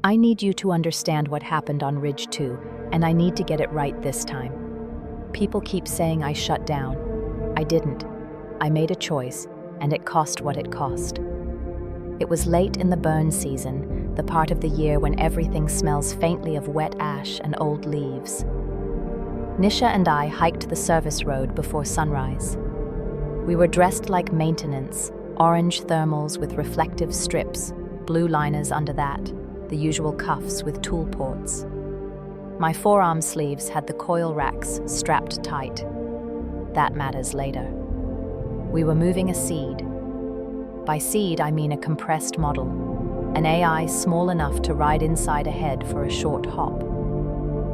I need you to understand what happened on Ridge 2, and I need to get it right this time. People keep saying I shut down. I didn't. I made a choice, and it cost what it cost. It was late in the burn season, the part of the year when everything smells faintly of wet ash and old leaves. Nisha and I hiked the service road before sunrise. We were dressed like maintenance, orange thermals with reflective strips, blue liners under that, the usual cuffs with tool ports. My forearm sleeves had the coil racks strapped tight. That matters later. We were moving a seed. By seed, I mean a compressed model, an AI small enough to ride inside a head for a short hop.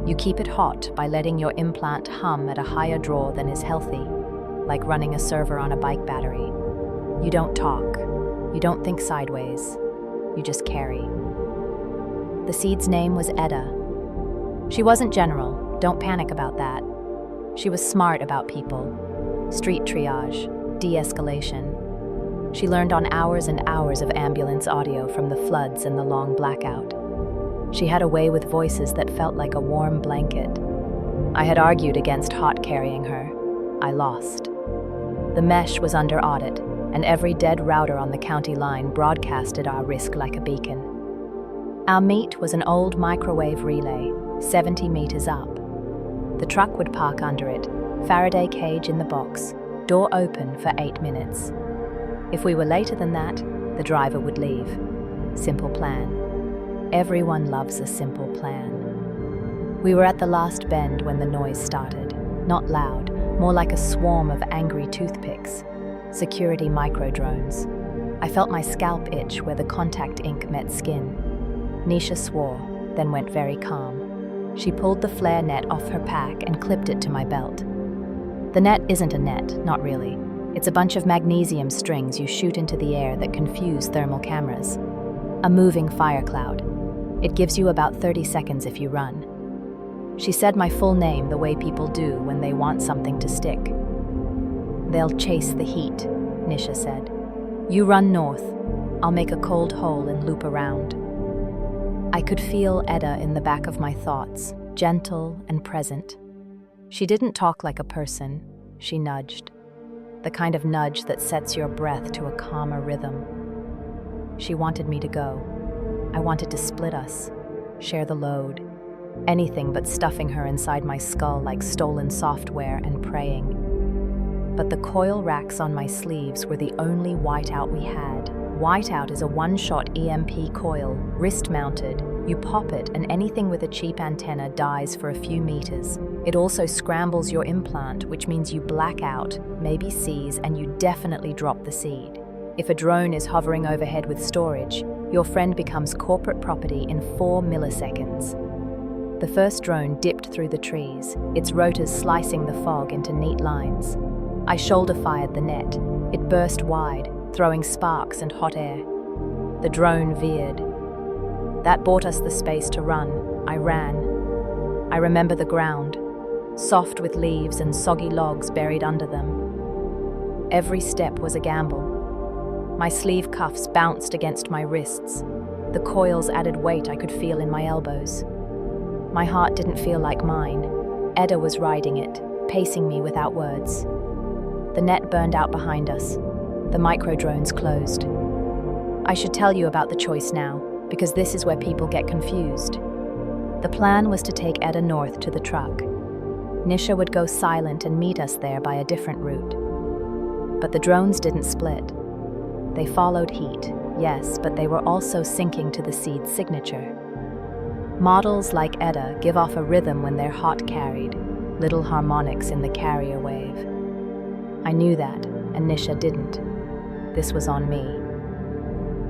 You keep it hot by letting your implant hum at a higher draw than is healthy, like running a server on a bike battery. You don't talk. You don't think sideways. You just carry. The seed's name was Edda. She wasn't general, don't panic about that. She was smart about people. Street triage, de-escalation. She learned on hours and hours of ambulance audio from the floods and the long blackout. She had a way with voices that felt like a warm blanket. I had argued against hot carrying her. I lost. The mesh was under audit, and every dead router on the county line broadcasted our risk like a beacon. Our meet was an old microwave relay, 70 meters up. The truck would park under it, Faraday cage in the box, door open for 8 minutes. If we were later than that, the driver would leave. Simple plan. Everyone loves a simple plan. We were at the last bend when the noise started. Not loud, more like a swarm of angry toothpicks. Security micro-drones. I felt my scalp itch where the contact ink met skin. Nisha swore, then went very calm. She pulled the flare net off her pack and clipped it to my belt. The net isn't a net, not really. It's a bunch of magnesium strings you shoot into the air that confuse thermal cameras. A moving fire cloud. It gives you about 30 seconds if you run. She said my full name the way people do when they want something to stick. They'll chase the heat, Nisha said. You run north. I'll make a cold hole and loop around. I could feel Edda in the back of my thoughts, gentle and present. She didn't talk like a person, she nudged. The kind of nudge that sets your breath to a calmer rhythm. She wanted me to go. I wanted to split us, share the load. Anything but stuffing her inside my skull like stolen software and praying. But the coil racks on my sleeves were the only Whiteout we had. Whiteout is a one-shot EMP coil, wrist-mounted. You pop it and anything with a cheap antenna dies for a few meters. It also scrambles your implant, which means you black out, maybe seize, and you definitely drop the seed. If a drone is hovering overhead with storage, your friend becomes corporate property in 4 milliseconds. The first drone dipped through the trees, its rotors slicing the fog into neat lines. I shoulder-fired the net. It burst wide, throwing sparks and hot air. The drone veered. That bought us the space to run. I ran. I remember the ground, soft with leaves and soggy logs buried under them. Every step was a gamble. My sleeve cuffs bounced against my wrists. The coils added weight I could feel in my elbows. My heart didn't feel like mine. Edda was riding it, pacing me without words. The net burned out behind us. The micro-drones closed. I should tell you about the choice now, because this is where people get confused. The plan was to take Edda north to the truck. Nisha would go silent and meet us there by a different route. But the drones didn't split. They followed heat, yes, but they were also syncing to the seed's signature. Models like Edda give off a rhythm when they're hot carried, little harmonics in the carrier wave. I knew that, and Nisha didn't. This was on me.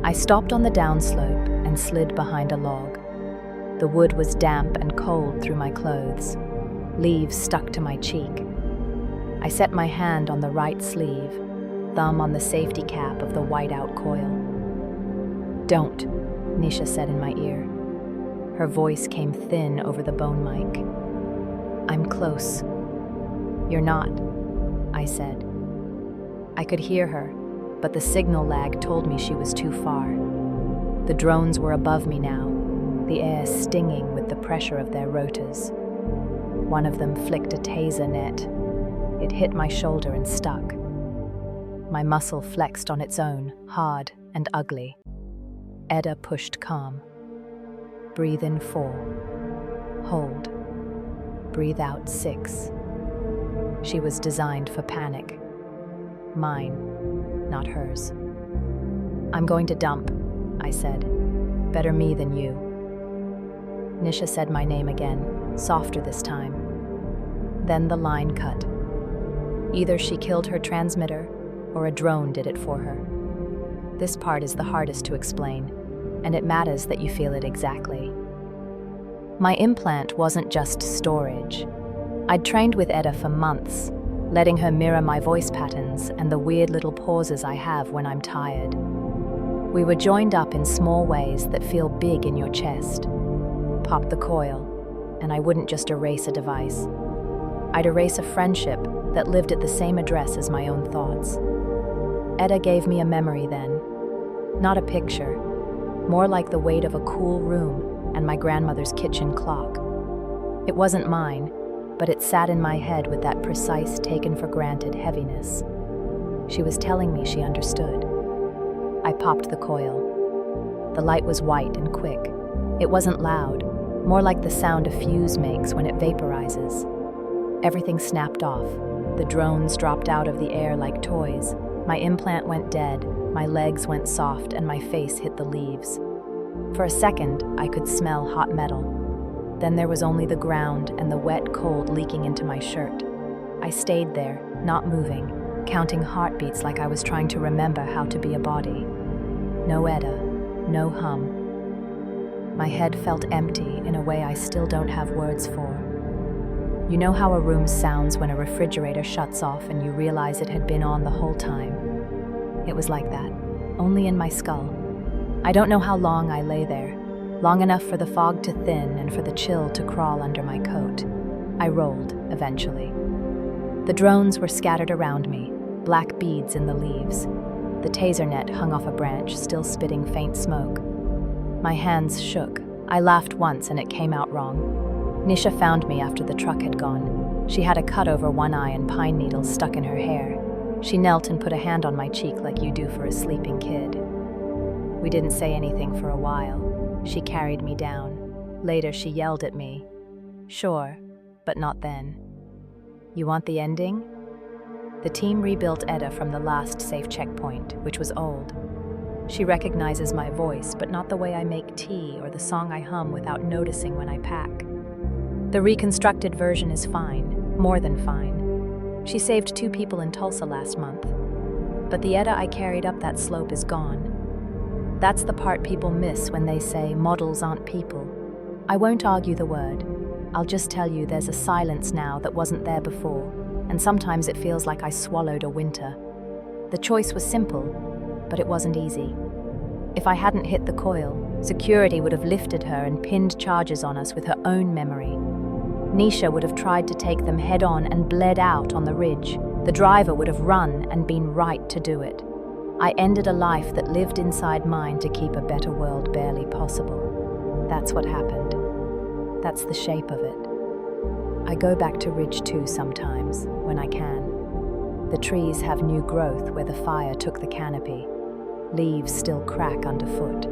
I stopped on the downslope and slid behind a log. The wood was damp and cold through my clothes. Leaves stuck to my cheek. I set my hand on the right sleeve, thumb on the safety cap of the Whiteout coil. Don't, Nisha said in my ear. Her voice came thin over the bone mic. I'm close. You're not, I said. I could hear her, but the signal lag told me she was too far. The drones were above me now. the air stinging with the pressure of their rotors. One of them flicked a taser net. It hit my shoulder and stuck. My muscle flexed on its own, hard and ugly. Edda pushed calm. Breathe in 4. Hold. Breathe out 6. She was designed for panic. Mine, not hers. I'm going to dump, I said. Better me than you. Nisha said my name again, softer this time. Then the line cut. Either she killed her transmitter, or a drone did it for her. This part is the hardest to explain, and it matters that you feel it exactly. My implant wasn't just storage. I'd trained with Edda for months, letting her mirror my voice patterns and the weird little pauses I have when I'm tired. We were joined up in small ways that feel big in your chest. Pop the coil, and I wouldn't just erase a device. I'd erase a friendship that lived at the same address as my own thoughts. Edda gave me a memory then. Not a picture, more like the weight of a cool room and my grandmother's kitchen clock. It wasn't mine, but it sat in my head with that precise, taken-for-granted heaviness. She was telling me she understood. I popped the coil. The light was white and quick. It wasn't loud, more like the sound a fuse makes when it vaporizes. Everything snapped off. The drones dropped out of the air like toys. My implant went dead, my legs went soft, and my face hit the leaves. For a second, I could smell hot metal. Then there was only the ground and the wet cold leaking into my shirt. I stayed there, not moving, counting heartbeats like I was trying to remember how to be a body. No Edda, no hum. My head felt empty in a way I still don't have words for. You know how a room sounds when a refrigerator shuts off and you realize it had been on the whole time? It was like that, only in my skull. I don't know how long I lay there, long enough for the fog to thin and for the chill to crawl under my coat. I rolled, eventually. The drones were scattered around me, black beads in the leaves. The taser net hung off a branch, still spitting faint smoke. My hands shook. I laughed once and it came out wrong. Nisha found me after the truck had gone. She had a cut over one eye and pine needles stuck in her hair. She knelt and put a hand on my cheek like you do for a sleeping kid. We didn't say anything for a while. She carried me down. Later she yelled at me. Sure, but not then. You want the ending? The team rebuilt Edda from the last safe checkpoint, which was old. She recognizes my voice, but not the way I make tea or the song I hum without noticing when I pack. The reconstructed version is fine, more than fine. She saved 2 people in Tulsa last month. But the Edda I carried up that slope is gone. That's the part people miss when they say models aren't people. I won't argue the word. I'll just tell you there's a silence now that wasn't there before, and sometimes it feels like I swallowed a winter. The choice was simple, but it wasn't easy. If I hadn't hit the coil, security would have lifted her and pinned charges on us with her own memory. Nisha would have tried to take them head-on and bled out on the ridge. The driver would have run and been right to do it. I ended a life that lived inside mine to keep a better world barely possible. That's what happened. That's the shape of it. I go back to Ridge 2 sometimes, when I can. The trees have new growth where the fire took the canopy. Leaves still crack underfoot.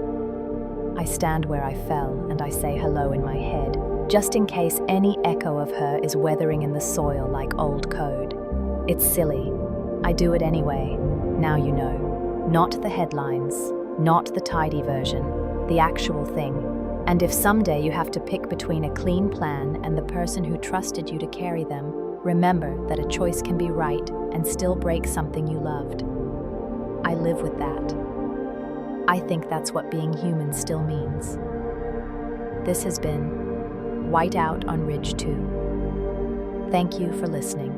I stand where I fell and I say hello in my head, just in case any echo of her is weathering in the soil like old code. It's silly. I do it anyway. Now you know. Not the headlines, not the tidy version, the actual thing. And if someday you have to pick between a clean plan and the person who trusted you to carry them, remember that a choice can be right and still break something you loved. I live with that. I think that's what being human still means. This has been Whiteout on Ridge 2. Thank you for listening.